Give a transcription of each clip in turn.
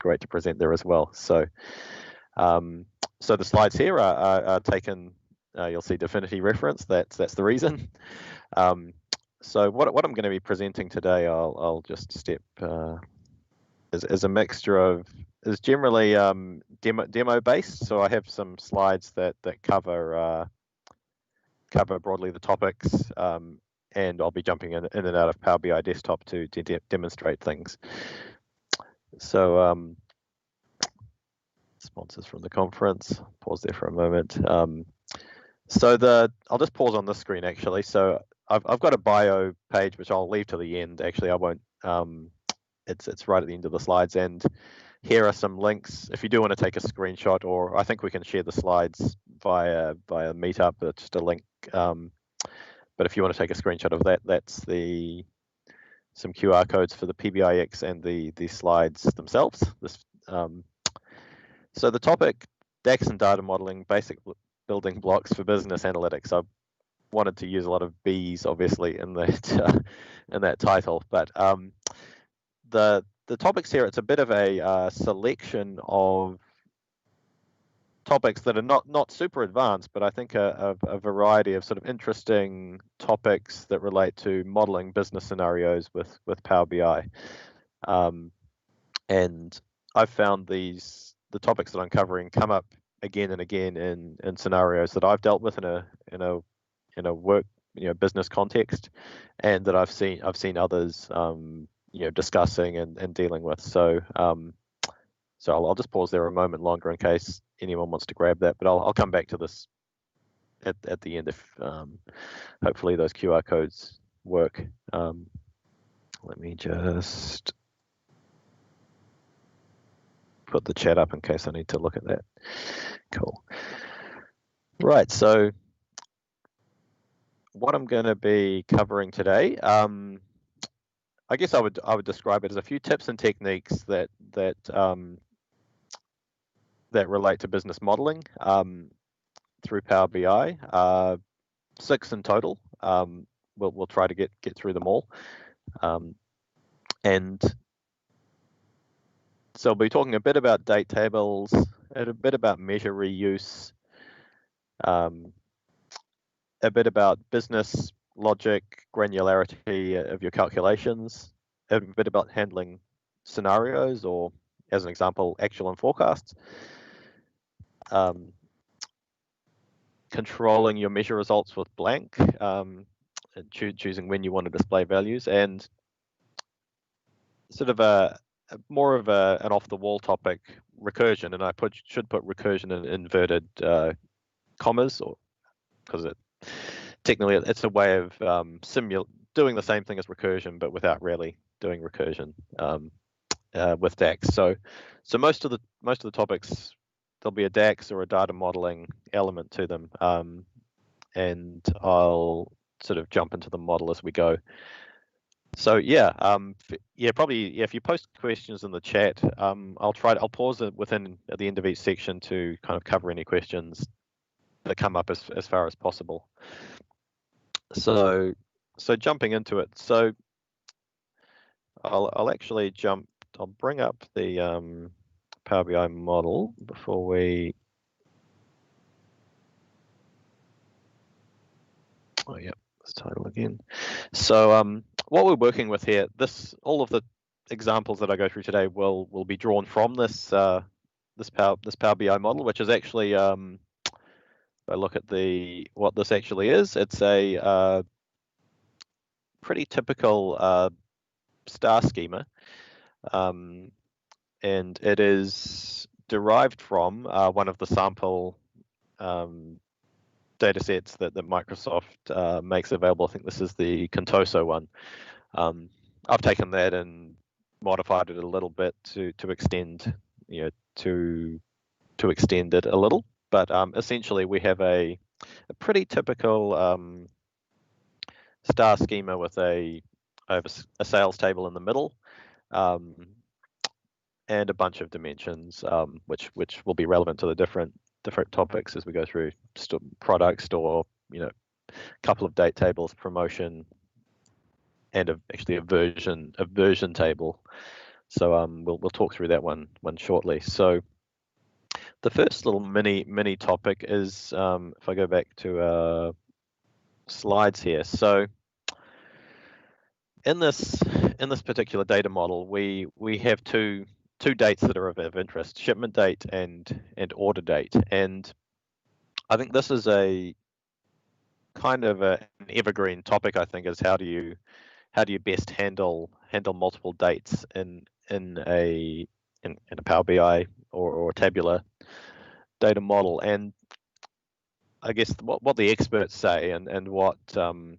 great to present there as well. So, so the slides here are taken. You'll see Dfinity reference. That's the reason. So what I'm going to be presenting today, I'll just step is a mixture of generally demo based. So I have some slides that cover broadly the topics, and I'll be jumping in and out of Power BI Desktop to demonstrate things. So sponsors from the conference. Pause there for a moment. So I'll just pause on this screen actually. So I've got a bio page which I'll leave to the end. Actually, I won't. It's right at the end of the slides, and here are some links if you do want to take a screenshot, or I think we can share the slides via Meetup. It's just a link. But if you want to take a screenshot of that, that's some QR codes for the PBIX and the slides themselves. So the topic, DAX and data modeling, basic building blocks for business analytics. I wanted to use a lot of B's, obviously, in that title, but the topics here, it's a bit of a selection of topics that are not super advanced, but I think a variety of sort of interesting topics that relate to modeling business scenarios with Power BI. And I've found the topics that I'm covering come up again and again in scenarios that I've dealt with in a work business context, and that I've seen others discussing and dealing with. So so I'll just pause there a moment longer in case anyone wants to grab that, but I'll come back to this at the end if hopefully those QR codes work. Let me just put the chat up in case I need to look at that. Cool. Right, so what I'm going to be covering today, I guess I would describe it as a few tips and techniques that relate to business modeling through Power BI. 6 in total. We'll try to get through them all, and so we'll be talking a bit about date tables, and a bit about measure reuse, a bit about business logic, granularity of your calculations, a bit about handling scenarios, or as an example, actual and forecasts, controlling your measure results with blank, and choosing when you want to display values, and sort of more of an off-the-wall topic, recursion, and I should put recursion in inverted commas, or because technically it's a way of doing the same thing as recursion, but without really doing recursion with DAX. So most of the topics, there'll be a DAX or a data modeling element to them, and I'll sort of jump into the model as we go. So yeah, if you post questions in the chat, I'll pause it at the end of each section to kind of cover any questions that come up as far as possible. So jumping into it. So I'll actually I'll bring up the Power BI model before we. Oh yeah, this title again. So what we're working with here, all of the examples that I go through today will be drawn from this Power BI model, which is actually if I look at what this actually is, it's a pretty typical star schema, and it is derived from one of the sample data sets that Microsoft makes available. I think this is the Contoso one. I've taken that and modified it a little bit to extend, to extend it a little. But essentially, we have a pretty typical star schema with a sales table in the middle, and a bunch of dimensions, which will be relevant to the different topics as we go through product store, a couple of date tables, promotion, and actually a version table. So we'll talk through that one shortly. So the first little mini topic is if I go back to slides here. So in this particular data model, we have two dates that are of interest: shipment date and order date. And I think this is a kind of an evergreen topic. I think is how do you best handle multiple dates in a Power BI or tabular data model. And I guess what the experts say and what I'm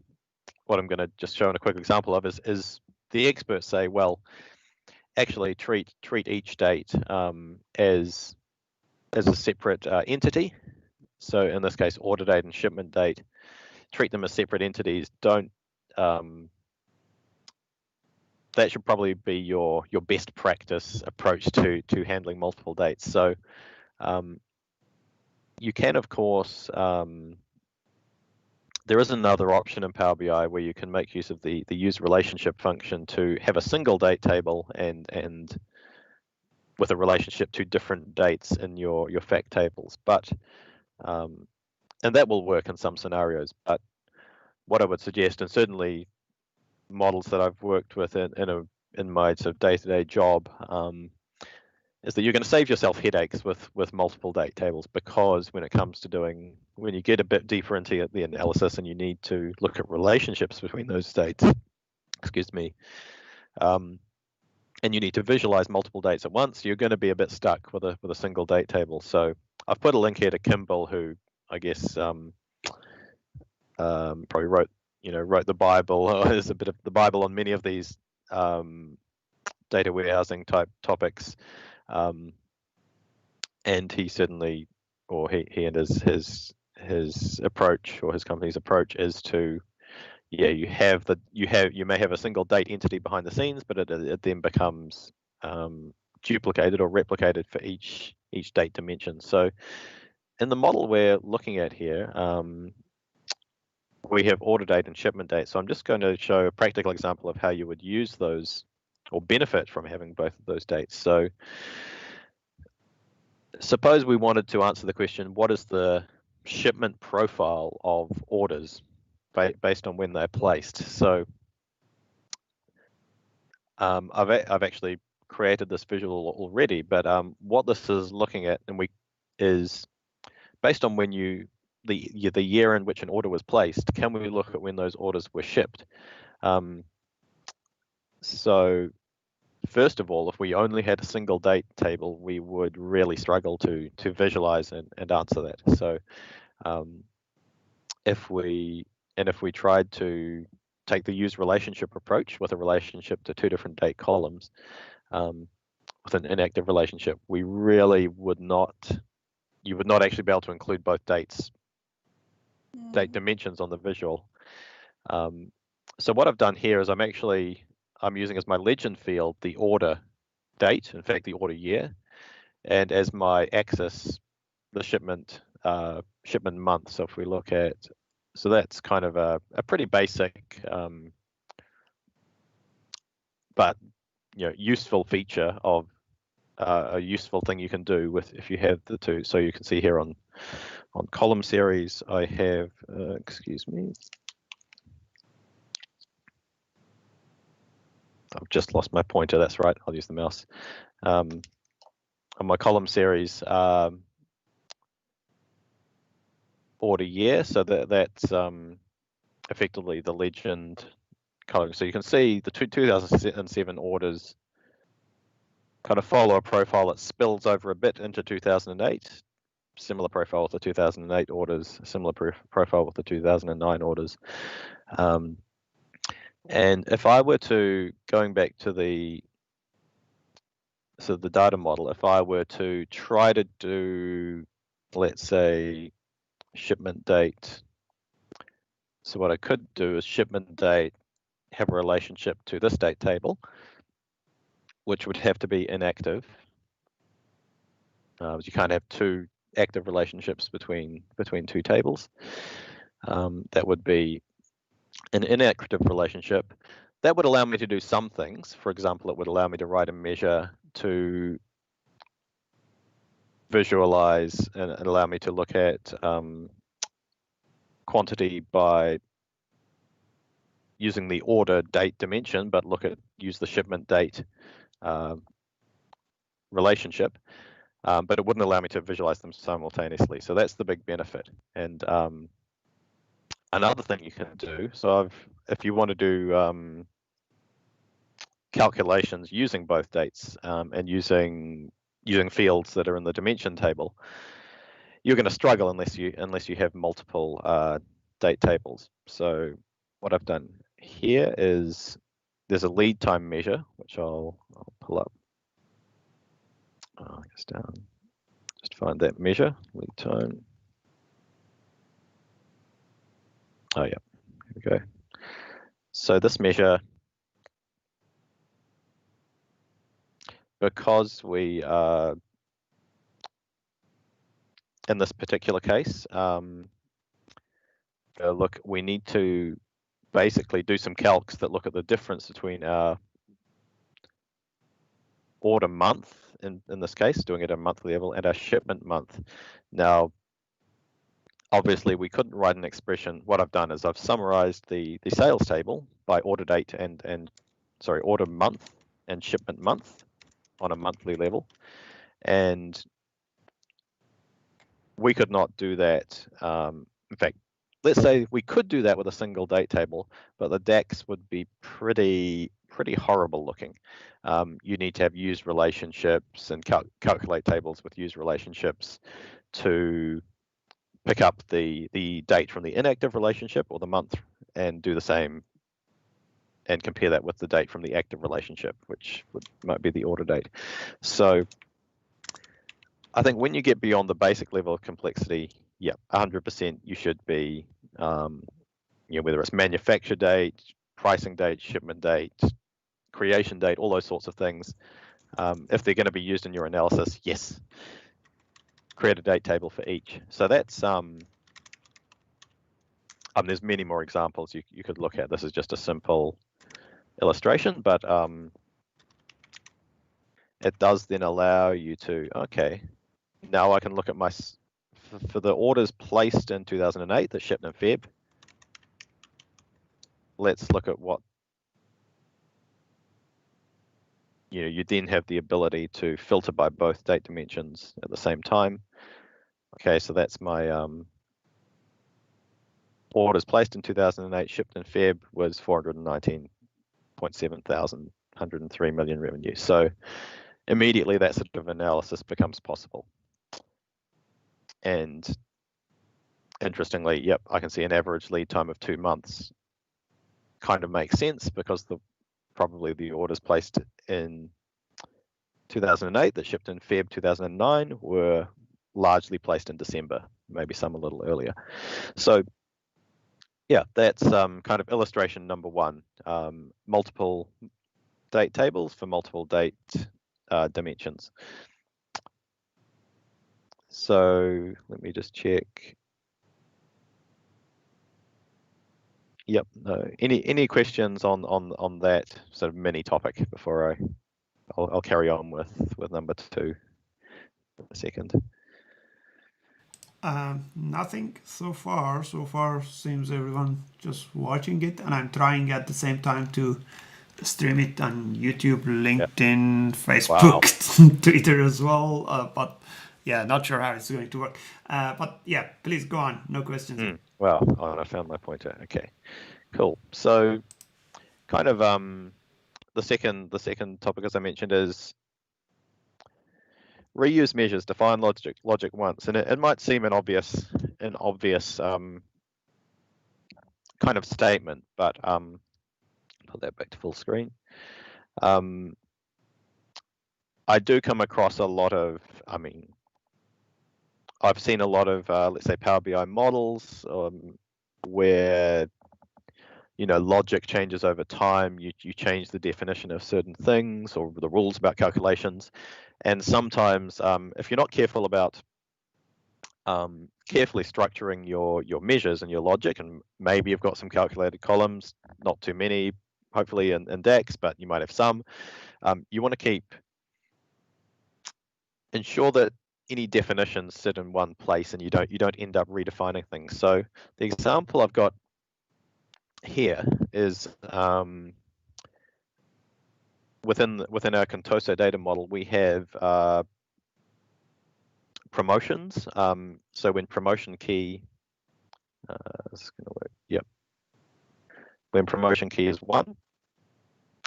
going to just show in a quick example of is the experts say, well, actually treat each date as a separate entity. So in this case, order date and shipment date, treat them as separate entities. Don't that should probably be your best practice approach to handling multiple dates. So you can, of course, there is another option in Power BI where you can make use of the use relationship function to have a single date table and with a relationship to different dates in your fact tables. But and that will work in some scenarios. But what I would suggest, and certainly models that I've worked with in my sort of day-to-day job, is that you're going to save yourself headaches with multiple date tables, because when you get a bit deeper into the analysis and you need to look at relationships between those dates, excuse me, and you need to visualize multiple dates at once, you're going to be a bit stuck with a single date table. So I've put a link here to Kimball, who I guess probably wrote the Bible, or is a bit of the Bible on many of these data warehousing type topics. And he certainly, or he and his approach, or his company's approach, is to, you may have a single date entity behind the scenes, but it then becomes duplicated or replicated for each date dimension. So in the model we're looking at here, we have order date and shipment date. So I'm just going to show a practical example of how you would use those or benefit from having both of those dates. So suppose we wanted to answer the question, what is the shipment profile of orders based on when they're placed? So I've actually created this visual already, but what this is looking at is based on when the year in which an order was placed, can we look at when those orders were shipped? So first of all, if we only had a single date table, we would really struggle to visualize and answer that. So if we tried to take the use relationship approach with a relationship to two different date columns, with an inactive relationship, we really would not, you would not actually be able to include both date dimensions on the visual. So what I've done here is I'm using as my legend field the order date, in fact the order year, and as my axis the shipment month. So if we look at, so that's kind of a pretty basic but useful feature of a useful thing you can do with if you have the two. So you can see here on column series I have excuse me, I've just lost my pointer. That's right, I'll use the mouse. On my column series order year, so that's effectively the legend column. So you can see the 2007 orders kind of follow a profile that spills over a bit into 2008. Similar profile with the 2008 orders, similar profile with the 2009 orders. And if I were to, going back to the data model, if I were to try to do, let's say, shipment date. So what I could do is shipment date have a relationship to this date table, which would have to be inactive. You can't have two active relationships between two tables. That would be an inactive relationship. that would allow me to do some things. For example, it would allow me to write a measure to visualize and allow me to look at quantity by using the order date dimension, but use the shipment date relationship. But it wouldn't allow me to visualize them simultaneously. So that's the big benefit. And another thing you can do, so if you want to do calculations using both dates and using fields that are in the dimension table, you're going to struggle unless you have multiple date tables. So what I've done here is there's a lead time measure, which I'll pull up. Just find that measure, lead time. Oh yeah, here we go. So this measure, because we are in this particular case, look, we need to basically do some calcs that look at the difference between our order month, in this case, doing it at a monthly level, and our shipment month. Now, obviously, we couldn't write an expression. What I've done is I've summarized the sales table by order date order month and shipment month on a monthly level, and we could not do that. In fact, let's say we could do that with a single date table, but the DAX would be pretty horrible looking. You need to have used relationships and calculate tables with used relationships to pick up the date from the inactive relationship or the month and do the same and compare that with the date from the active relationship, which might be the order date. So I think when you get beyond the basic level of complexity, yeah, 100% you should be, whether it's manufacture date, pricing date, shipment date, creation date, all those sorts of things. If they're going to be used in your analysis, yes, create a date table for each. So that's there's many more examples you could look at. This is just a simple illustration, but it does then allow you to, okay, now I can look at for the orders placed in 2008 that shipped in Feb. Let's look at what, you then have the ability to filter by both date dimensions at the same time. Okay, so that's my orders placed in 2008, shipped in Feb was 419.7 thousand, 103 million revenue. So immediately that sort of analysis becomes possible. And interestingly, yep, I can see an average lead time of 2 months kind of makes sense because probably the orders placed in 2008 that shipped in Feb 2009 were largely placed in December, maybe some a little earlier. So yeah, that's kind of illustration number one, multiple date tables for multiple date dimensions. So let me just check. Yep. No. Any questions on that sort of mini topic before I'll carry on with number two in a second. Nothing so far. So far, seems everyone just watching it, and I'm trying at the same time to stream it on YouTube, LinkedIn, Facebook, wow. Twitter as well. But yeah, not sure how it's going to work. But yeah, please go on. No questions. Well, I found my pointer. Okay, cool. So kind of the second topic, as I mentioned, is reuse measures, define logic once, and it might seem an obvious kind of statement, but put that back to full screen. I do come across a lot of, I've seen a lot of, let's say, Power BI models where, logic changes over time. You change the definition of certain things or the rules about calculations. And sometimes if you're not careful about carefully structuring your measures and your logic, and maybe you've got some calculated columns, not too many, hopefully in DAX, but you might have some. You want to ensure that any definitions sit in one place and you don't end up redefining things. So the example I've got here is within our Contoso data model, we have promotions. So when promotion key, this is going to work. Yep. When promotion key is 1,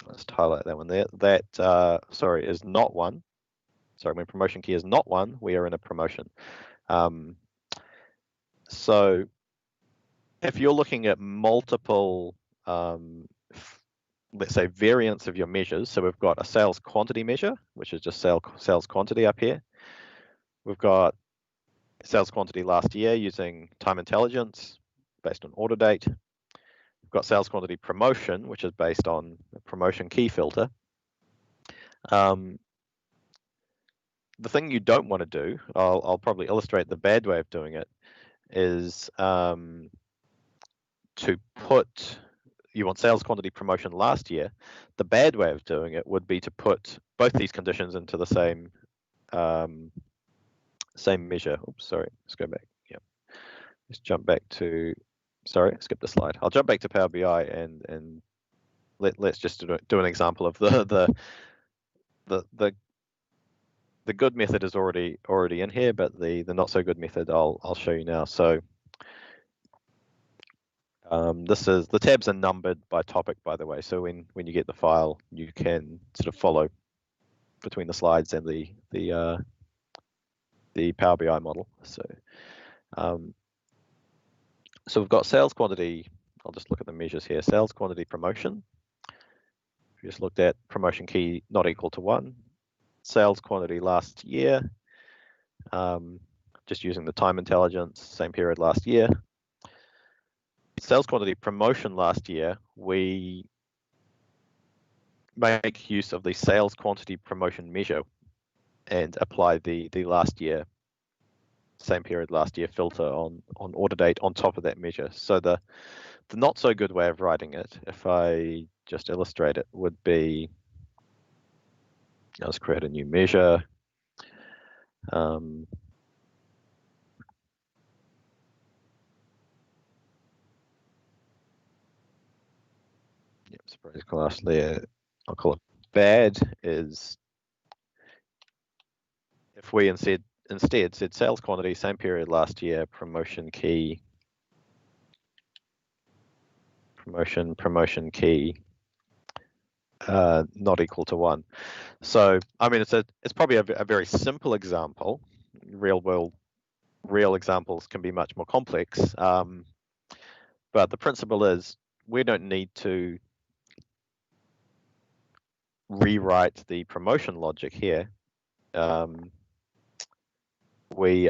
let's highlight that one there. That sorry, is not 1. Sorry, when promotion key is not 1, we are in a promotion. So if you're looking at multiple, let's say, variants of your measures, so we've got a sales quantity measure, which is just sales quantity up here. We've got sales quantity last year using time intelligence based on order date. We've got sales quantity promotion, which is based on a promotion key filter. The thing you don't want to do, I'll probably illustrate the bad way of doing it, is to put, you want sales quantity promotion last year. The bad way of doing it would be to put both these conditions into the same measure. Oops, sorry, let's go back. Yeah, let's jump back to, sorry, skip the slide. I'll jump back to Power BI and let's just do an example of the good method is already in here, but the not so good method I'll show you now. So this is, the tabs are numbered by topic, by the way. So when you get the file, you can sort of follow between the slides and the Power BI model. So so we've got sales quantity. I'll just look at the measures here. Sales quantity promotion. We just looked at promotion key not equal to 1. Sales quantity last year, just using the time intelligence, same period last year. Sales quantity promotion last year, we make use of the sales quantity promotion measure and apply the last year, same period last year filter on order date on top of that measure. So the not so good way of writing it, if I just illustrate it, would be, let's create a new measure. Yep, surprise class layer. I'll call it bad. Is if we instead said sales quantity same period last year, promotion key, promotion key not equal to 1. So I mean, it's probably a very simple example. Real examples can be much more complex, but the principle is we don't need to rewrite the promotion logic here. We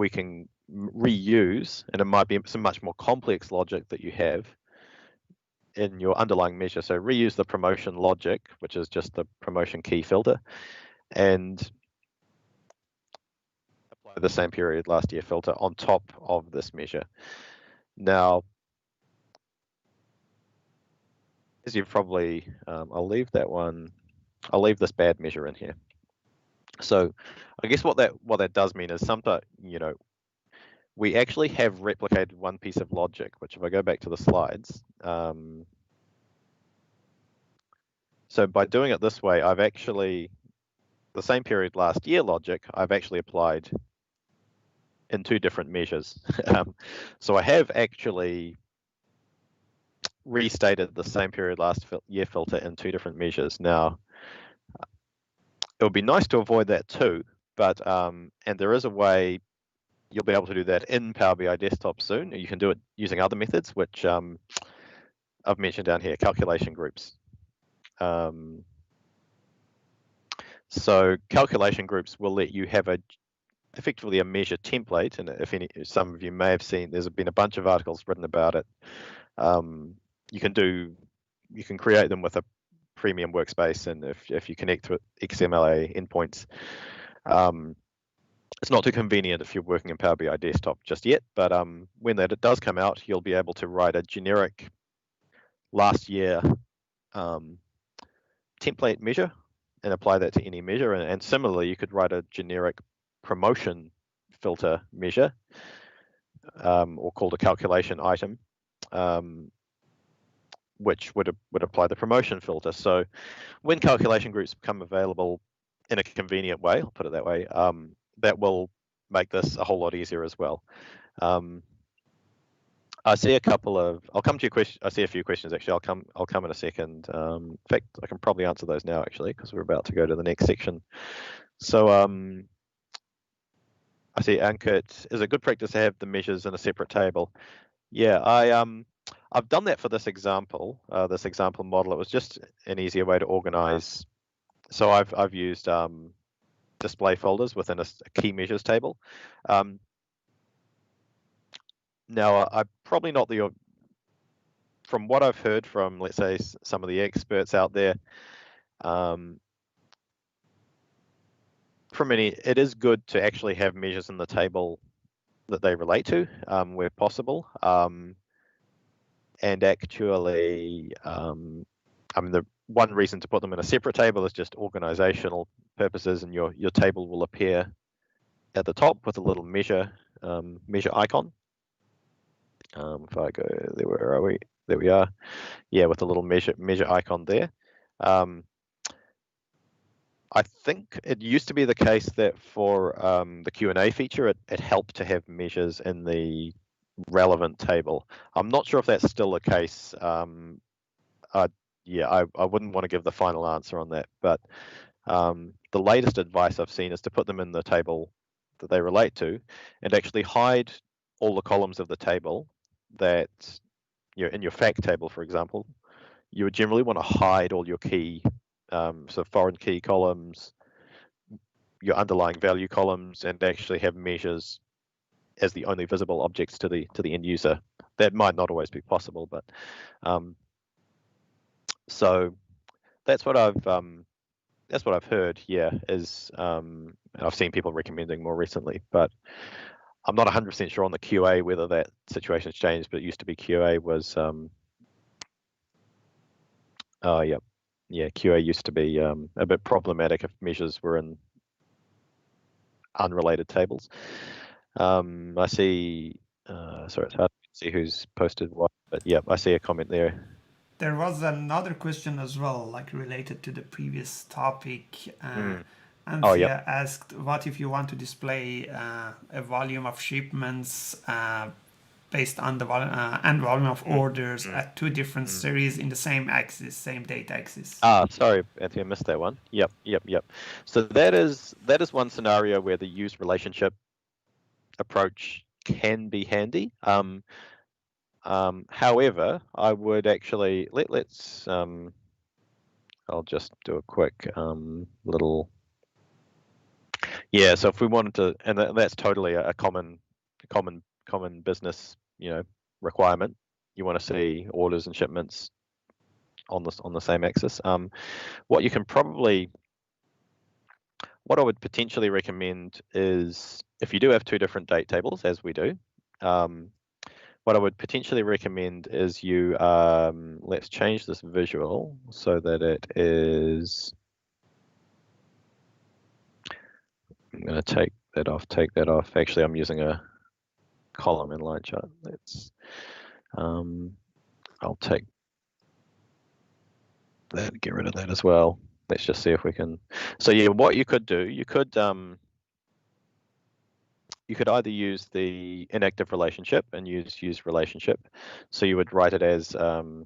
can reuse, and it might be some much more complex logic that you have in your underlying measure. So reuse the promotion logic, which is just the promotion key filter, and apply the same period last year filter on top of this measure. Now, as you've probably, I'll leave that one. I'll leave this bad measure in here. So I guess what that does mean is sometimes, we actually have replicated one piece of logic, which if I go back to the slides, so by doing it this way, I've actually, the same period last year logic, I've actually applied in 2 different measures. So I have actually restated the same period last year filter in 2 different measures. Now, it would be nice to avoid that too, but and there is a way you'll be able to do that in Power BI Desktop soon. You can do it using other methods, which I've mentioned down here, calculation groups. So calculation groups will let you have effectively a measure template, and if some of you may have seen, there's been a bunch of articles written about it. You can create them with a premium workspace, and if you connect with XMLA endpoints, It's not too convenient if you're working in Power BI Desktop just yet, but when that does come out, you'll be able to write a generic last year template measure and apply that to any measure. And similarly, you could write a generic promotion filter measure, or called a calculation item, which would apply the promotion filter. So when calculation groups become available in a convenient way, I'll put it that way, that will make this a whole lot easier as well. I see a couple of. I'll come to your question. I see a few questions actually. I'll come in a second. In fact, I can probably answer those now actually, because we're about to go to the next section. So I see Ankit. Is it good practice to have the measures in a separate table? Yeah, I've done that for this example model. It was just an easier way to organize. So I've used display folders within a key measures table. Now, I'm probably not from what I've heard from, let's say, some of the experts out there, it is good to actually have measures in the table that they relate to, where possible. And actually, I mean, the one reason to put them in a separate table is just organizational purposes, and your table will appear at the top with a little measure icon. If I go there, where are we? There we are. Yeah, with a little measure icon there. I think it used to be the case that for the Q&A feature, it helped to have measures in the relevant table. I'm not sure if that's still the case. Yeah, I wouldn't want to give the final answer on that, but the latest advice I've seen is to put them in the table that they relate to, and actually hide all the columns of the table that, in your fact table, for example, you would generally want to hide all your key, so foreign key columns, your underlying value columns, and actually have measures as the only visible objects to the end user. That might not always be possible, but so that's what I've heard. Yeah, is I've seen people recommending more recently, but I'm not 100% sure on the QA whether that situation's changed. But it used to be QA was QA used to be a bit problematic if measures were in unrelated tables. I see. Sorry, it's hard to see who's posted what, but yeah, I see a comment there. There was another question as well, like related to the previous topic. Anthea asked, what if you want to display a volume of shipments based on the volume of orders at two different series in the same axis, same data axis? Sorry, Anthony, I missed that one. Yep. So that is one scenario where the use relationship approach can be handy. However, I would actually let's I'll just do a quick little. Yeah, so if we wanted to, and that's totally a common business, requirement. You want to see orders and shipments on the same axis. What I would potentially recommend is, if you do have two different date tables, as we do, what I would potentially recommend is you, let's change this visual so that it is, I'm going to take that off. Actually, I'm using a column and line chart. I'll take that, get rid of that as well. Let's just see if we can. So yeah, what you could do, you could either use the inactive relationship and use relationship. So you would write it as, let's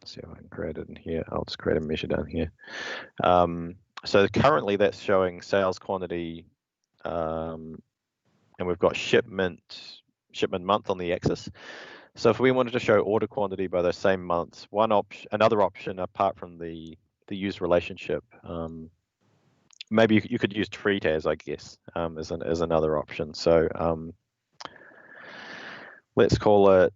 see if I can create it in here. I'll just create a measure down here. So currently that's showing sales quantity, and we've got shipment month on the axis. So if we wanted to show order quantity by those same months, another option apart from the use relationship, maybe you could use treat as, I guess, as another option. So let's call it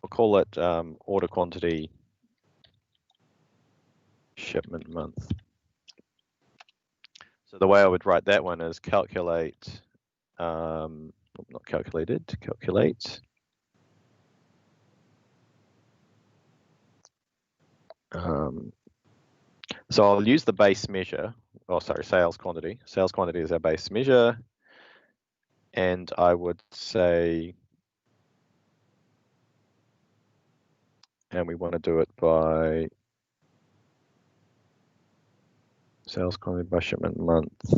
call it order quantity shipment month. So the way I would write that one is calculate, not calculated, calculate. So I'll use the base measure, oh sorry, sales quantity. Sales quantity is our base measure. And I would say, and we want to do it by sales quantity by shipment month,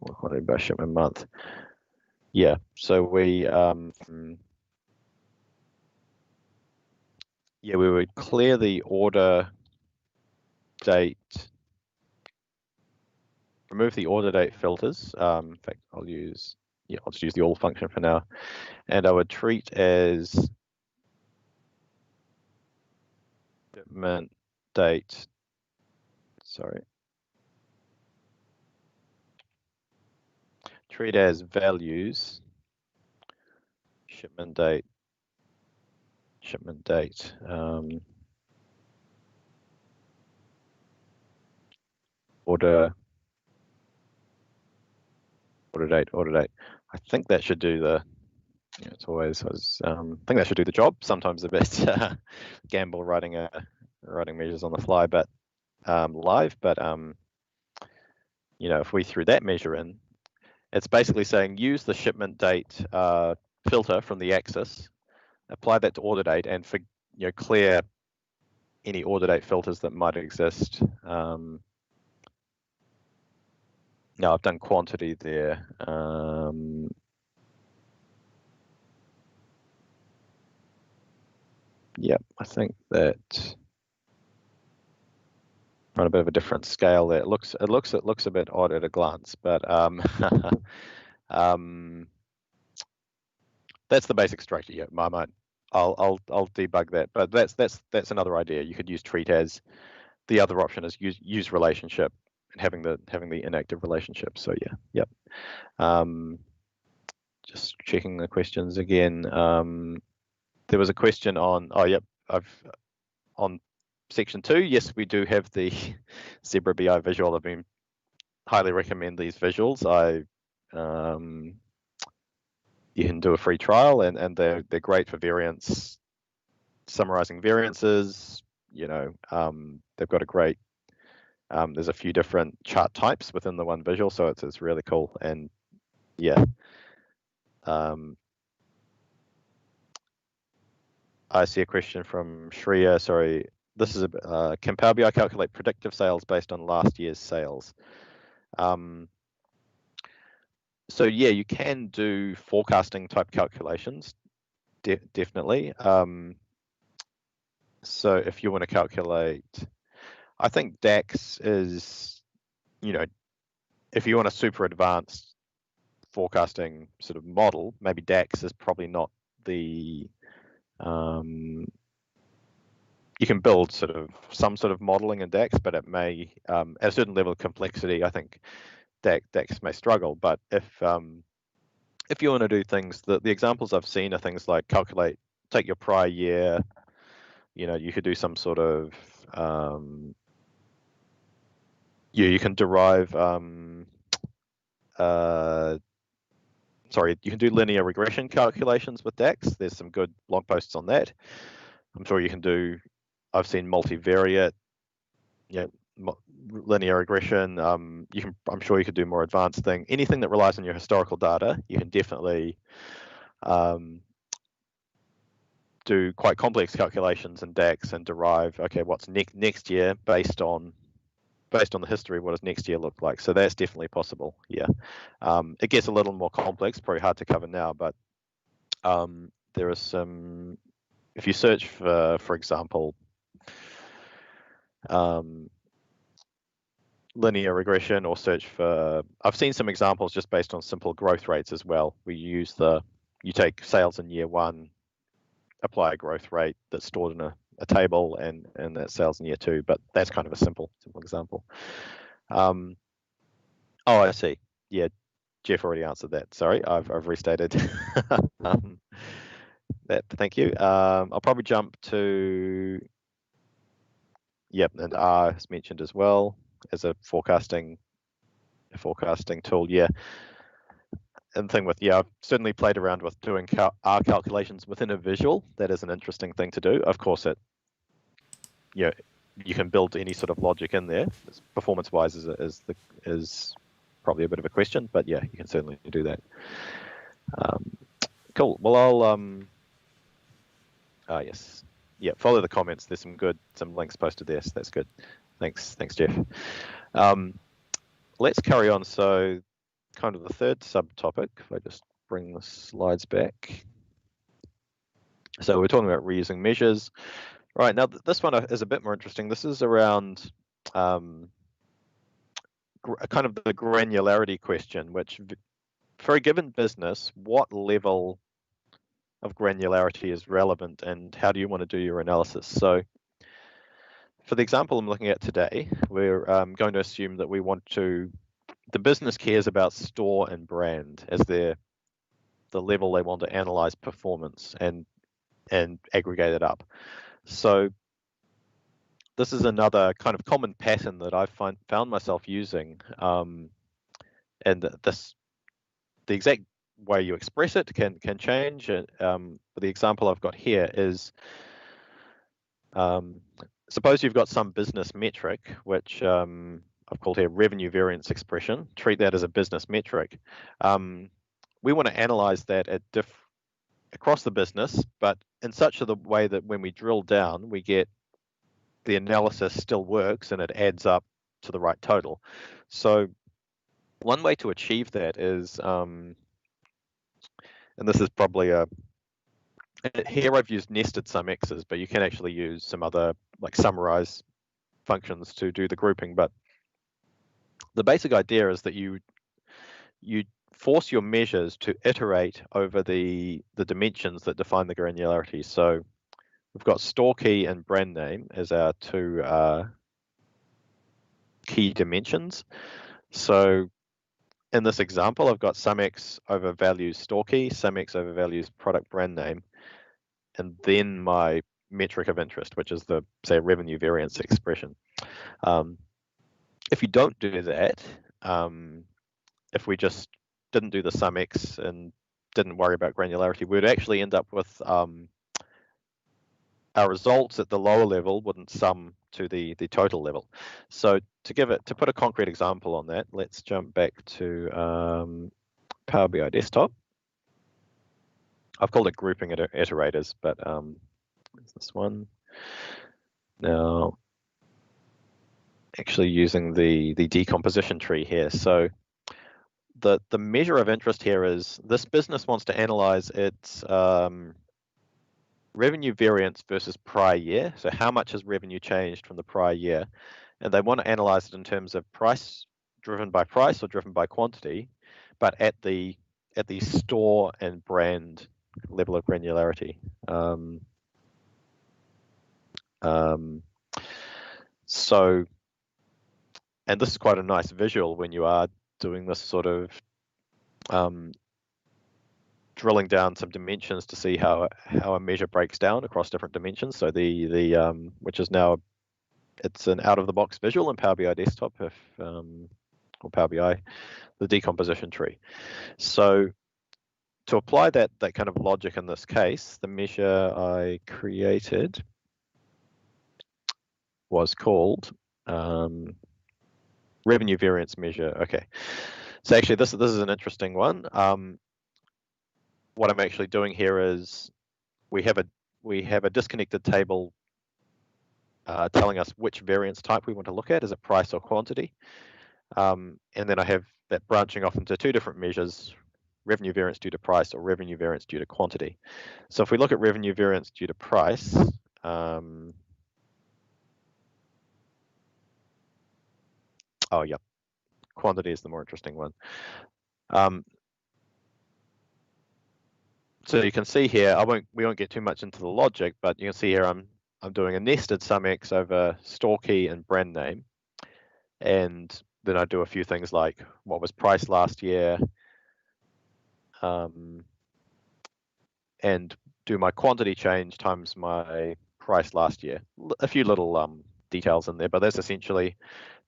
or quantity by shipment month. Yeah, so we, yeah, we would clear the order date, remove the order date filters. In fact, I'll just use the all function for now. And I would treat as shipment date, sorry. Treat as values, shipment date, order date. I think that should do the, it's always, I think that should do the job. Sometimes a bit gamble writing measures on the fly, but live. But you know, if we threw that measure in, it's basically saying use the shipment date filter from the axis, apply that to order date, and clear any order date filters that might exist. Now I've done quantity there. Yeah, I think that on a bit of a different scale there. It looks a bit odd at a glance, but that's the basic structure. Yeah, my mind. I'll debug that, but that's another idea. You could use treat as. The other option is use relationship and having the inactive relationship. So yeah, yep. Just checking the questions again. There was a question on, oh yep, on section 2. Yes, we do have the Zebra BI visual. I've been highly recommend these visuals. You can do a free trial, and they're great for variance, summarizing variances. You know, they've got a great. There's a few different chart types within the one visual, so it's really cool. And yeah, I see a question from Shreya. Sorry, this is can Power BI calculate predictive sales based on last year's sales? So yeah, you can do forecasting type calculations, definitely. So if you want to calculate, I think DAX is, you know, if you want a super advanced forecasting sort of model, maybe DAX is probably not the, you can build some sort of modeling in DAX, but it may, at a certain level of complexity, I think DAX may struggle. But if you want to do things, the examples I've seen are things like take your prior year, you know, you could do some sort of, you can derive, sorry, you can do linear regression calculations with DAX. There's some good blog posts on that. I'm sure you can do, I've seen multivariate, linear regression. I'm sure you could do more advanced thing. Anything that relies on your historical data, you can definitely do quite complex calculations in DAX and derive, okay, what's next year based on the history, what does next year look like? So that's definitely possible. Yeah, it gets a little more complex, probably hard to cover now, but there are some. If you search for example, linear regression, or search for, I've seen some examples just based on simple growth rates as well. We use you take sales in year 1, apply a growth rate that's stored in a table, and that's sales in year 2. But that's kind of a simple example. Oh, I see. Yeah, Jeff already answered that. Sorry, I've restated. that. Thank you. I'll probably jump to, yep, and R is mentioned as well as a forecasting tool. Yeah. And the thing with, yeah, I've certainly played around with doing R calculations within a visual. That is an interesting thing to do. Of course, you can build any sort of logic in there. Performance-wise is probably a bit of a question, but yeah, you can certainly do that. Cool. Well, I'll yes, yeah. Follow the comments. There's some links posted there. So that's good. Thanks, Jeff. Let's carry on. So, kind of the third subtopic. If I just bring the slides back. So we're talking about reusing measures. Right, now this one is a bit more interesting. This is around kind of the granularity question, which for a given business, what level of granularity is relevant and how do you want to do your analysis? So for the example I'm looking at today, we're going to assume that the business cares about store and brand as the level they want to analyze performance and aggregate it up. So this is another kind of common pattern that I've found myself using, and the exact way you express it can change. But the example I've got here is, suppose you've got some business metric, which I've called here revenue variance expression. Treat that as a business metric. We want to analyze that across the business, but in such a way that when we drill down, we get the analysis still works and it adds up to the right total. So one way to achieve that is, and this is probably here I've used nested sum x's, but you can actually use some other like summarize functions to do the grouping. But the basic idea is that you force your measures to iterate over the dimensions that define the granularity. So we've got store key and brand name as our two key dimensions. So in this example, I've got sum x over values store key, sum x over values product brand name, and then my metric of interest, which is the, say, revenue variance expression. If you don't do that, if we just didn't do the sum x and didn't worry about granularity, we'd actually end up with our results at the lower level wouldn't sum to the total level. So to put a concrete example on that, let's jump back to Power BI Desktop. I've called it grouping iterators, but it's this one. Now, actually using the decomposition tree here. So the measure of interest here is this business wants to analyze its revenue variance versus prior year. So how much has revenue changed from the prior year? And they want to analyze it in terms of price, driven by price or driven by quantity, but at the store and brand level of granularity. So, and this is quite a nice visual when you are doing this sort of drilling down some dimensions to see how a measure breaks down across different dimensions. So which is now, it's an out-of-the-box visual in Power BI Desktop, or Power BI, the decomposition tree. So to apply that kind of logic in this case, the measure I created was called revenue variance measure. Okay, so actually this is an interesting one. What I'm actually doing here is we have a disconnected table telling us which variance type we want to look at. Is it price or quantity? And then I have that branching off into two different measures, revenue variance due to price or revenue variance due to quantity. So if we look at revenue variance due to price, oh yeah, quantity is the more interesting one. So you can see here, we won't get too much into the logic, but you can see here I'm doing a nested sum x over store key and brand name, and then I do a few things like what was price last year, and do my quantity change times my price last year. A few little details in there, but that's essentially,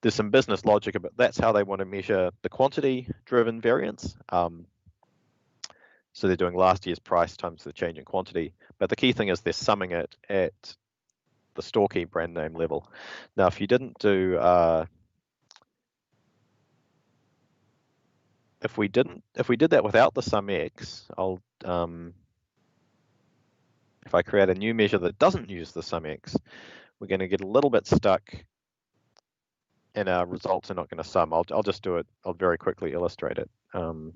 there's some business logic about that's how they want to measure the quantity driven variance. So they're doing last year's price times the change in quantity, but the key thing is they're summing it at the store key brand name level. Now, if you didn't do if we did that without the sum x, I'll if I create a new measure that doesn't use the sum x, we're going to get a little bit stuck and our results are not going to sum. I'll just do it. I'll very quickly illustrate it. I'll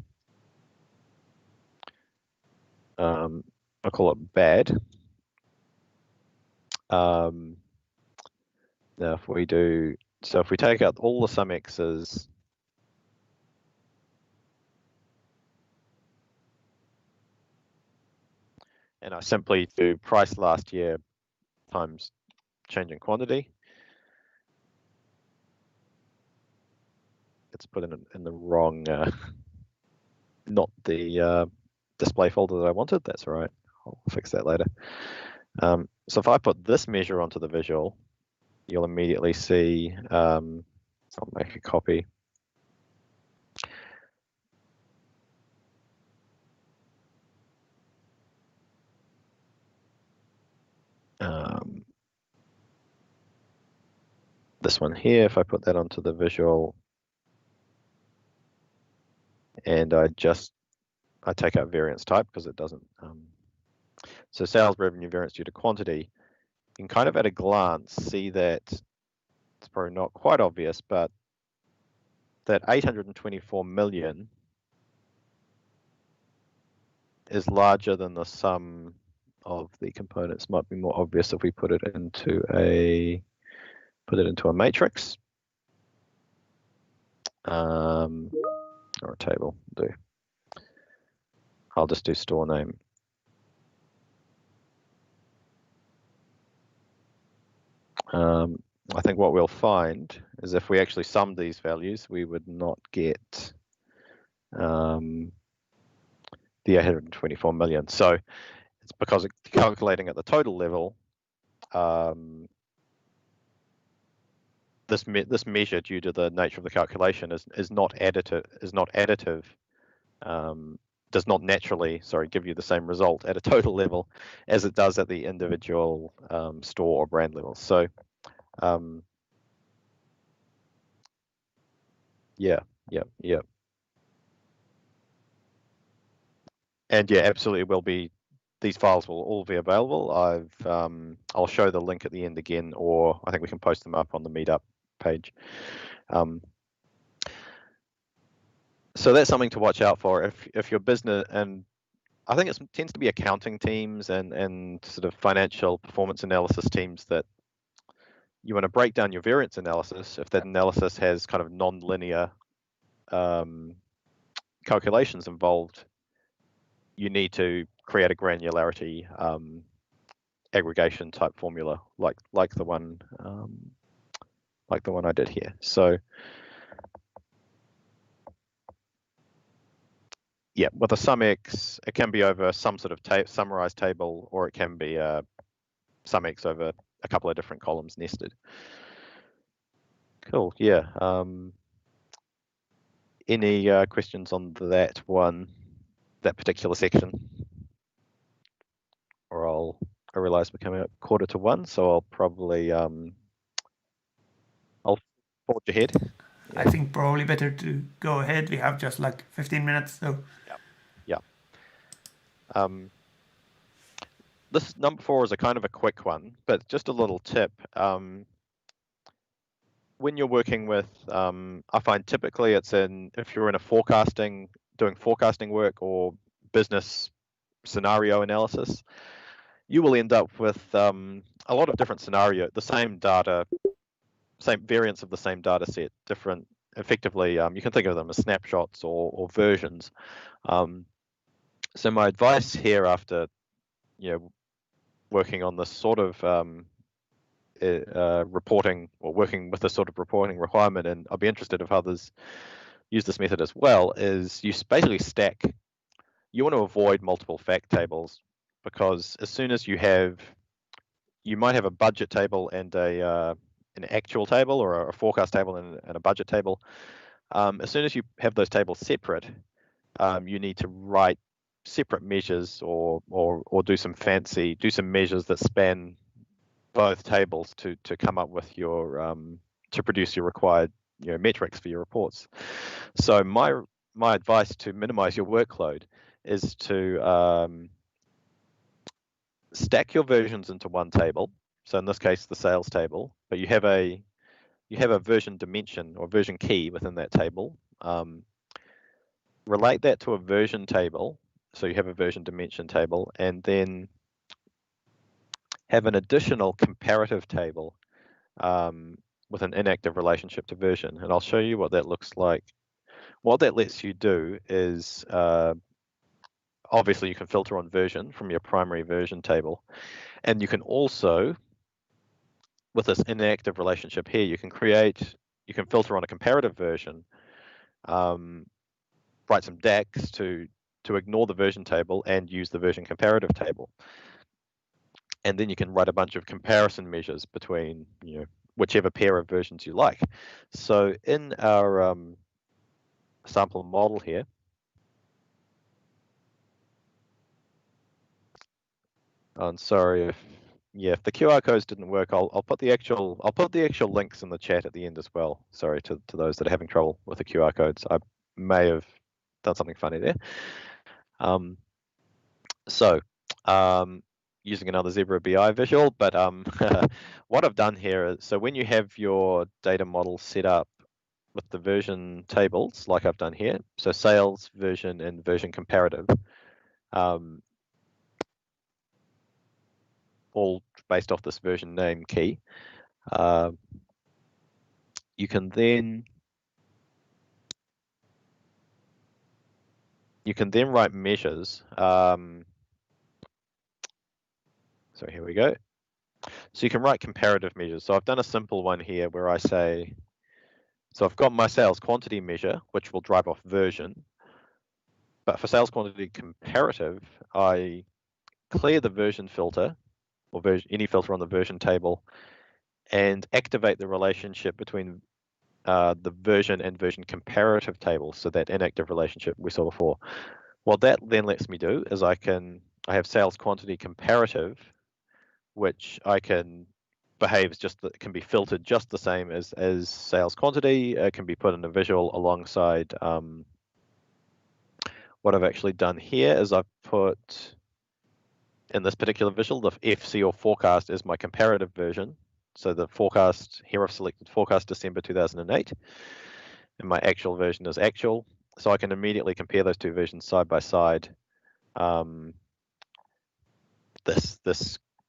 call it bad. Now if we do, so if we take out all the sum x's, and I simply do price last year times change in quantity, it's put in the wrong, not the display folder that I wanted. That's all right. I'll fix that later. So if I put this measure onto the visual, you'll immediately see, so I'll make a copy. This one here, if I put that onto the visual, and I take out variance type because it doesn't. So sales revenue variance due to quantity, you can kind of at a glance see that it's probably not quite obvious, but that 824 million is larger than the sum of the components. Might be more obvious if we put it into a matrix or a table. I'll just do store name. I think what we'll find is if we actually summed these values, we would not get the 824 million. So it's because it's calculating at the total level. This measure, due to the nature of the calculation, is not additive. Does not naturally, give you the same result at a total level as it does at the individual store or brand level. So, yeah. And yeah, absolutely will be. These files will all be available. I'll show the link at the end again, or I think we can post them up on the Meetup page. So that's something to watch out for if your business, and I think it tends to be accounting teams and sort of financial performance analysis teams, that you want to break down your variance analysis. If that analysis has kind of non-linear calculations involved, you need to create a granularity aggregation type formula like the one I did here. So yeah, with a sum x, it can be over some sort of summarized table, or it can be sum x over a couple of different columns nested. Cool. Yeah. Any questions on that particular section? Or I realize we're coming up 1:45, so I'll probably I'll forge ahead. I think probably better to go ahead. We have just like 15 minutes, so. Yeah. This number 4 is a kind of a quick one, but just a little tip. When you're working with, I find typically it's if you're in doing forecasting work or business scenario analysis, you will end up with a lot of different the same data, same variance of the same data set, different, effectively, you can think of them as snapshots or versions. So my advice here, after working on this sort of reporting, or working with this sort of reporting requirement, and I'll be interested if others use this method as well, is you basically stack. You want to avoid multiple fact tables, because as soon as you might have a budget table and an actual table, or a forecast table and a budget table. As soon as you have those tables separate, you need to write separate measures or do some measures that span both tables to come up with your to produce your required metrics for your reports. So my advice to minimize your workload is to stack your versions into one table. So in this case, the sales table, but you have a version dimension or version key within that table. Relate that to a version table. So you have a version dimension table, and then have an additional comparative table with an inactive relationship to version. And I'll show you what that looks like. What that lets you do is, obviously you can filter on version from your primary version table. And you can also, with this inactive relationship here, you can filter on a comparative version, write some DAX to ignore the version table and use the version comparative table. And then you can write a bunch of comparison measures between whichever pair of versions you like. So in our sample model here, I'm sorry if the QR codes didn't work, I'll put the actual links in the chat at the end as well. Sorry to those that are having trouble with the QR codes. I may have done something funny there. Using another Zebra BI visual, but what I've done here is, so when you have your data model set up with the version tables, like I've done here, so sales, version, and version comparative, all based off this version name key, you can then write measures. So here we go. So you can write comparative measures. So I've done a simple one here where I say, so I've got my sales quantity measure, which will drive off version. But for sales quantity comparative, I clear the version filter, or any filter on the version table, and activate the relationship between the version and version comparative table, so that inactive relationship we saw before. What that then lets me do is I have sales quantity comparative, which can be filtered just the same as sales quantity. It can be put in a visual alongside. What I've actually done here is I've put in this particular visual, the FC or forecast is my comparative version. So the forecast here, I've selected forecast December 2008, and my actual version is actual. So I can immediately compare those two versions side by side. This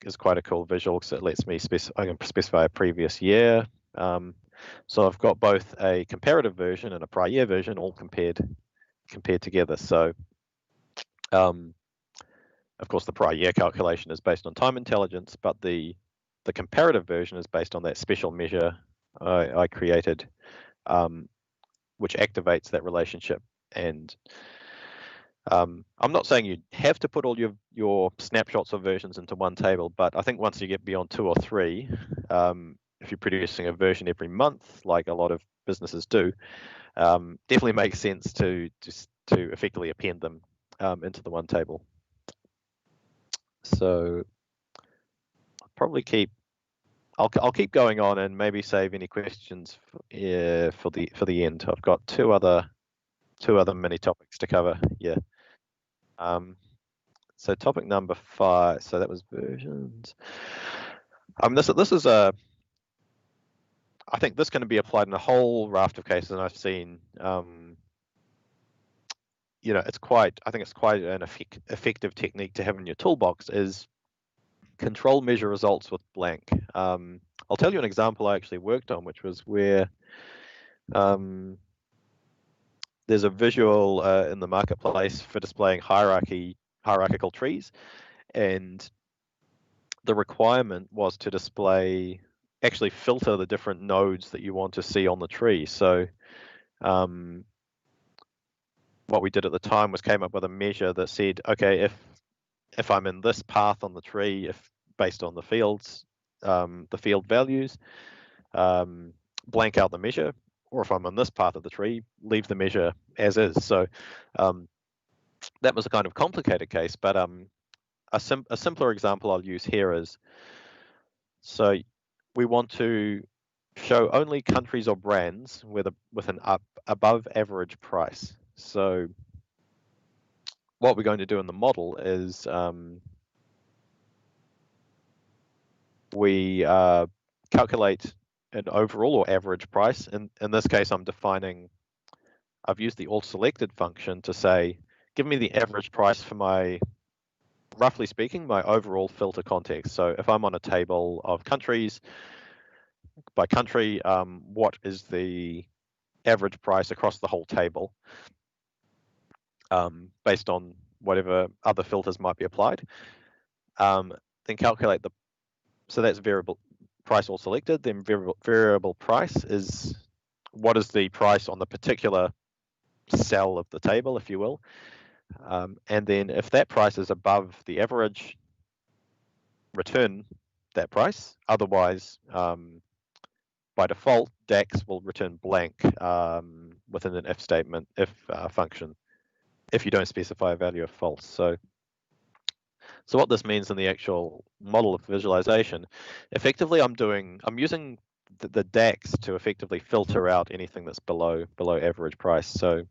is quite a cool visual because it lets me I can specify a previous year. So I've got both a comparative version and a prior year version all compared together. So of course the prior year calculation is based on time intelligence, but the comparative version is based on that special measure I created, which activates that relationship. And I'm not saying you have to put all your snapshots or versions into one table, but I think once you get beyond 2 or 3, if you're producing a version every month, like a lot of businesses do, definitely makes sense to effectively append them into the one table. So I'll keep going on and maybe save any questions for the end. I've got two other mini topics to cover. Yeah. So topic number 5. So that was versions. This is I think this can be applied in a whole raft of cases, and I've seen. I think it's quite an effective technique to have in your toolbox is control measure results with blank. I'll tell you an example I actually worked on, which was where there's a visual in the marketplace for displaying hierarchical trees, and the requirement was to actually filter the different nodes that you want to see on the tree. So what we did at the time was came up with a measure that said, okay, if I'm in this path on the tree, if based on the fields, the field values, blank out the measure, or if I'm on this path of the tree, leave the measure as is. So that was a kind of complicated case, but a simpler example I'll use here is, so we want to show only countries or brands with an above average price. So what we're going to do in the model is we calculate an overall or average price. In this case, I've used the all selected function to say, give me the average price for my, roughly speaking, my overall filter context. So if I'm on a table of countries, by country, what is the average price across the whole table, based on whatever other filters might be applied. Then calculate so that's variable price all selected. Then variable price is what is the price on the particular cell of the table, if you will. And then if that price is above the average, return that price. Otherwise, by default, DAX will return blank within an if statement, if function, if you don't specify a value of false. So what this means in the actual model of visualization, effectively I'm using the DAX to effectively filter out anything that's below average price. So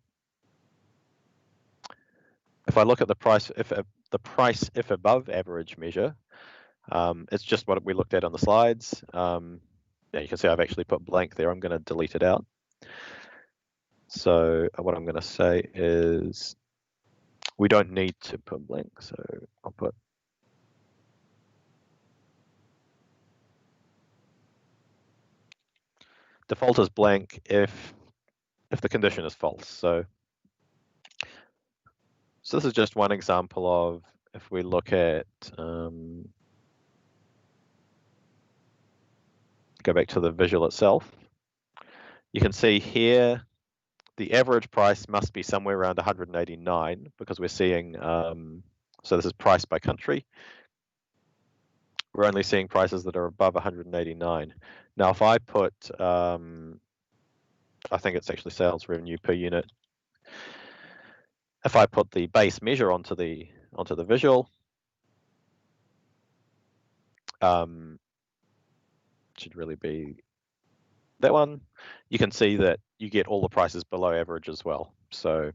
if I look at the price, if above average measure, it's just what we looked at on the slides. Yeah, you can see I've actually put blank there. I'm going to delete it out. So what I'm going to say is we don't need to put blank. So I'll put default is blank if the condition is false. So this is just one example of, if we look at, go back to the visual itself, you can see here the average price must be somewhere around 189 because we're seeing, so this is price by country. We're only seeing prices that are above 189. Now, if I put, I think it's actually sales revenue per unit. If I put the base measure onto the visual, should really be that one. You can see that you get all the prices below average as well. So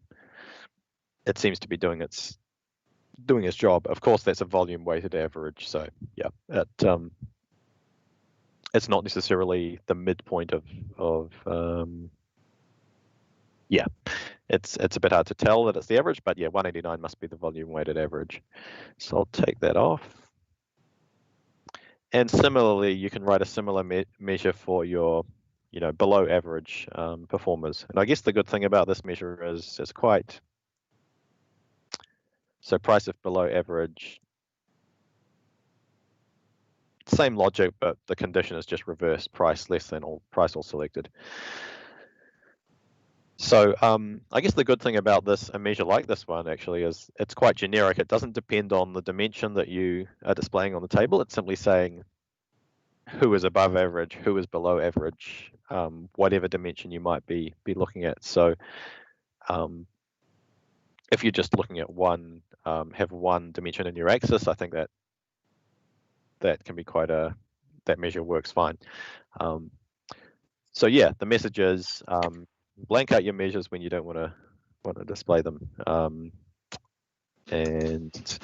it seems to be doing its job. Of course, that's a volume weighted average. So yeah, it's not necessarily the midpoint of yeah, it's a bit hard to tell that it's the average, but yeah, 189 must be the volume weighted average. So I'll take that off. And similarly, you can write a similar measure for your, below average performers. And I guess the good thing about this measure is it's quite, so price if below average, same logic, but the condition is just reversed, price less than price all selected. So I guess the good thing about a measure like this one actually is it's quite generic. It doesn't depend on the dimension that you are displaying on the table. It's simply saying who is above average, who is below average, whatever dimension you might be looking at. So if you're just looking at have one dimension in your axis, I think that can be that measure works fine. So yeah, the message is blank out your measures when you don't want to display them, and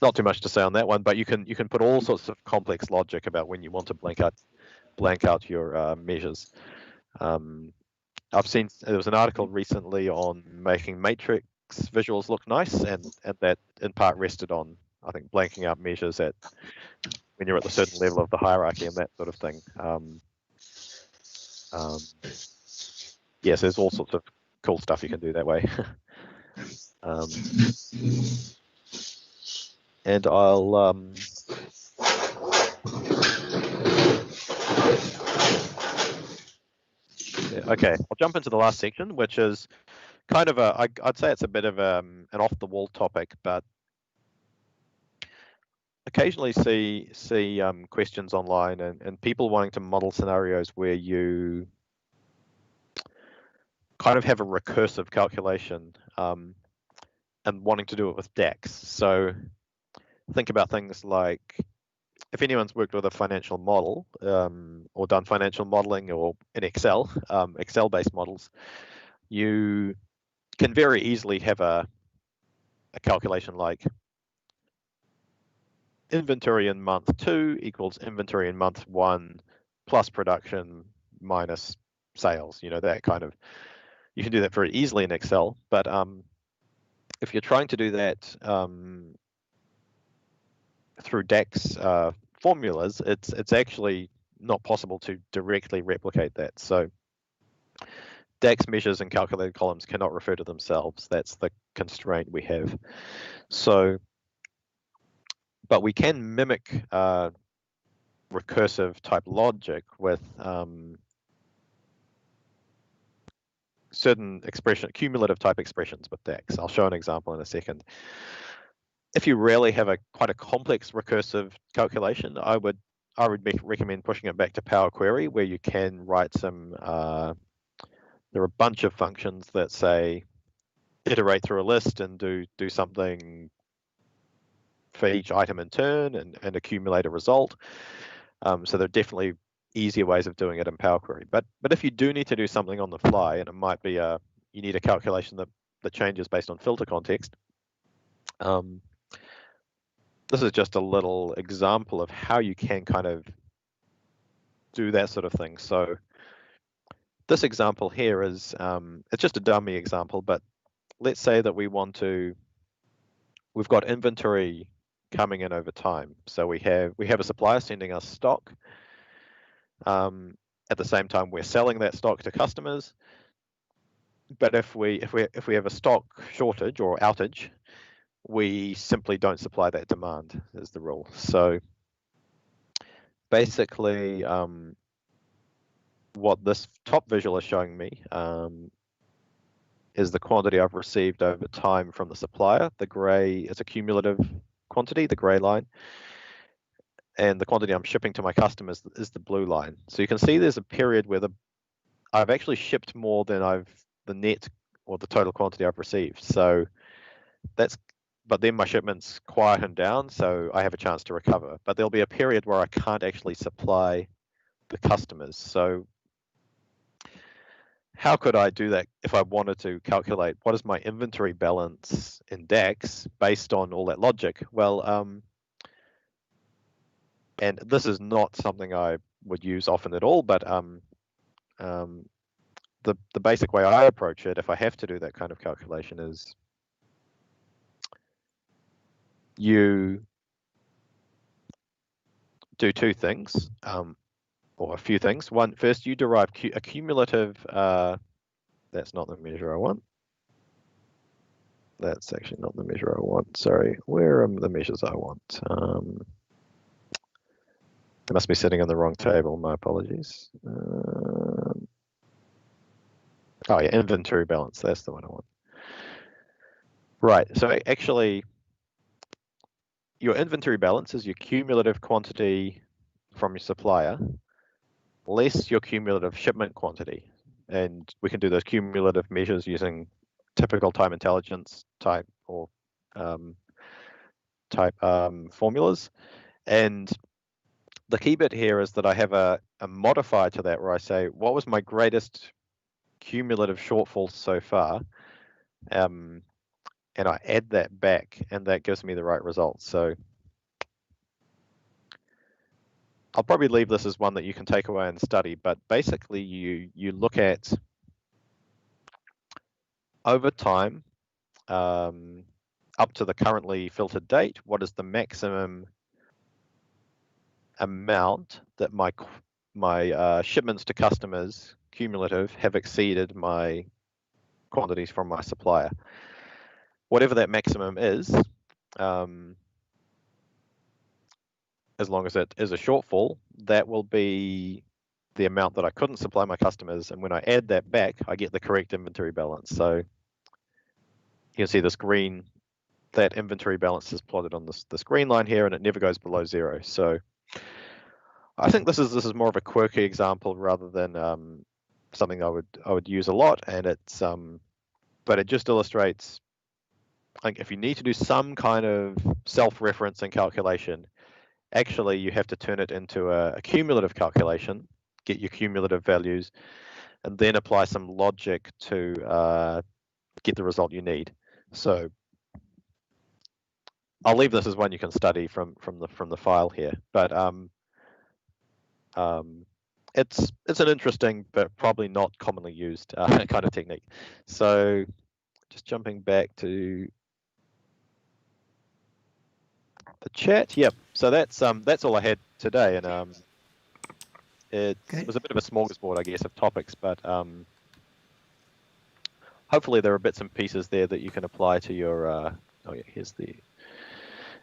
not too much to say on that one. But you can put all sorts of complex logic about when you want to blank out your measures. I've seen there was an article recently on making matrix visuals look nice, and that in part rested on, I think, blanking out measures when you're at a certain level of the hierarchy and that sort of thing. Yes, there's all sorts of cool stuff you can do that way. And I'll okay, I'll jump into the last section, which is kind of I'd say it's a bit of an off-the-wall topic, but occasionally see questions online and people wanting to model scenarios where you kind of have a recursive calculation and wanting to do it with DAX. So think about things like, if anyone's worked with a financial model or done financial modeling or in Excel, Excel-based models, you can very easily have a calculation like inventory in month 2 equals inventory in month 1 plus production minus sales, that kind of, you can do that very easily in Excel. But if you're trying to do that through DAX formulas, it's actually not possible to directly replicate that. So DAX measures and calculated columns cannot refer to themselves. That's the constraint we have. So, but we can mimic recursive type logic with certain cumulative type expressions with DAX. I'll show an example in a second. If you really have quite a complex recursive calculation, I would recommend pushing it back to Power Query, where you can write some. There are a bunch of functions that say iterate through a list and do something for each item in turn and accumulate a result. So there are definitely easier ways of doing it in Power Query. But if you do need to do something on the fly, and it might be you need a calculation that changes based on filter context. This is just a little example of how you can kind of do that sort of thing. So this example here is, it's just a dummy example, but let's say that we've got inventory coming in over time. So we have a supplier sending us stock. At the same time, we're selling that stock to customers. But if we have a stock shortage or outage, we simply don't supply that demand, is the rule. So basically, what this top visual is showing me is the quantity I've received over time from the supplier. The gray is a cumulative quantity, the gray line. And the quantity I'm shipping to my customers is the blue line. So you can see there's a period where I've actually shipped more than the net or the total quantity I've received. So but then my shipments quieten down, so I have a chance to recover. But there'll be a period where I can't actually supply the customers. So how could I do that if I wanted to calculate what is my inventory balance in DAX based on all that logic? Well, and this is not something I would use often at all, but the basic way I approach it, if I have to do that kind of calculation, is you do two things, or a few things. First, you derive a cumulative. That's not the measure I want. That's actually not the measure I want. Sorry, where are the measures I want? I must be sitting on the wrong table. My apologies. Oh yeah, inventory balance. That's the one I want. Right. So actually, your inventory balance is your cumulative quantity from your supplier less your cumulative shipment quantity. And we can do those cumulative measures using typical time intelligence type or formulas. And the key bit here is that I have a modifier to that where I say, what was my greatest cumulative shortfall so far? And I add that back, and that gives me the right result. So I'll probably leave this as one that you can take away and study, but basically you look at over time, up to the currently filtered date, what is the maximum amount that my shipments to customers cumulative have exceeded my quantities from my supplier. Whatever that maximum is, as long as it is a shortfall, that will be the amount that I couldn't supply my customers. And when I add that back, I get the correct inventory balance. So you can see this green that inventory balance is plotted on this green line here, and it never goes below 0. So I think this is more of a quirky example rather than something I would use a lot, and it's but it just illustrates, like, if you need to do some kind of self-referencing calculation, actually you have to turn it into a cumulative calculation, get your cumulative values, and then apply some logic to get the result you need. So I'll leave this as one you can study from the file here, but it's an interesting but probably not commonly used kind of technique. So just jumping back to the chat. Yep. So that's all I had today, and it was a bit of a smorgasbord, I guess, of topics, but hopefully there are bits and pieces there that you can apply to your here's the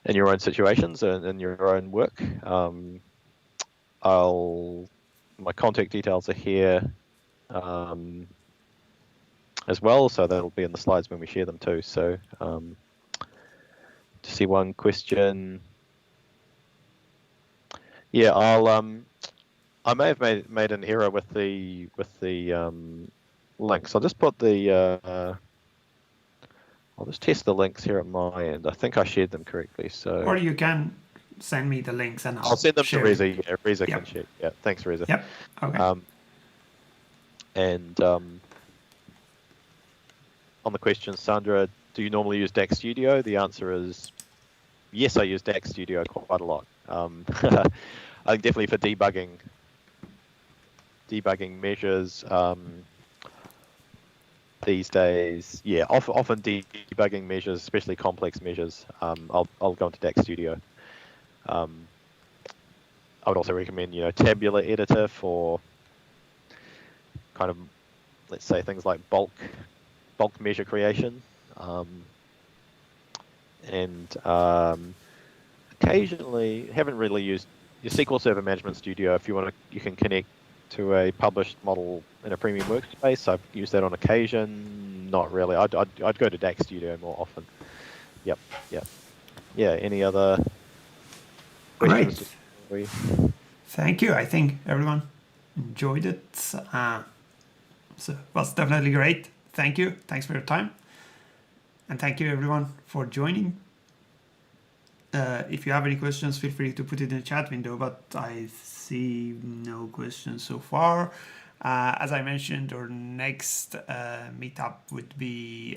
in your own situations and in your own work. My contact details are here as well, so that'll be in the slides when we share them too. So to see one question, yeah, I may have made an error with the links. I'll just put the I'll just test the links here at my end. I think I shared them correctly. So or you can send me the links and I'll send them to Reza. Yeah, Reza Yep. can share. Yeah, thanks, Reza. Yep. Okay. And on the question, Sandra, do you normally use DAX Studio? The answer is yes, I use DAX Studio quite a lot. I think definitely for debugging measures these days. Yeah, often debugging measures, especially complex measures. I'll go into DAX Studio. I would also recommend, Tabular Editor for kind of, let's say, things like bulk measure creation, and occasionally haven't really used your SQL Server Management Studio. If you want to, you can connect to a published model in a premium workspace. I've used that on occasion. Not really. I'd go to DAX Studio more often. Yep. Yeah. Any other questions? Great. Thank you. I think everyone enjoyed it. So it was definitely great. Thank you. Thanks for your time. And thank you everyone for joining. If you have any questions, feel free to put it in the chat window, but I see no questions so far. As I mentioned, our next meetup would be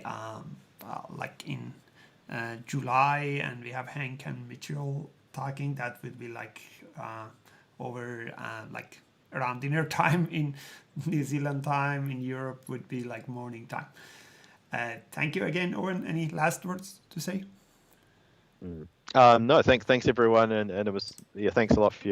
like in July, and we have Hank and Mitchell talking. That would be like over like around dinner time in New Zealand time. In Europe would be like morning time. Thank you again, Owen. Any last words to say? No, thanks everyone, and it was thanks a lot for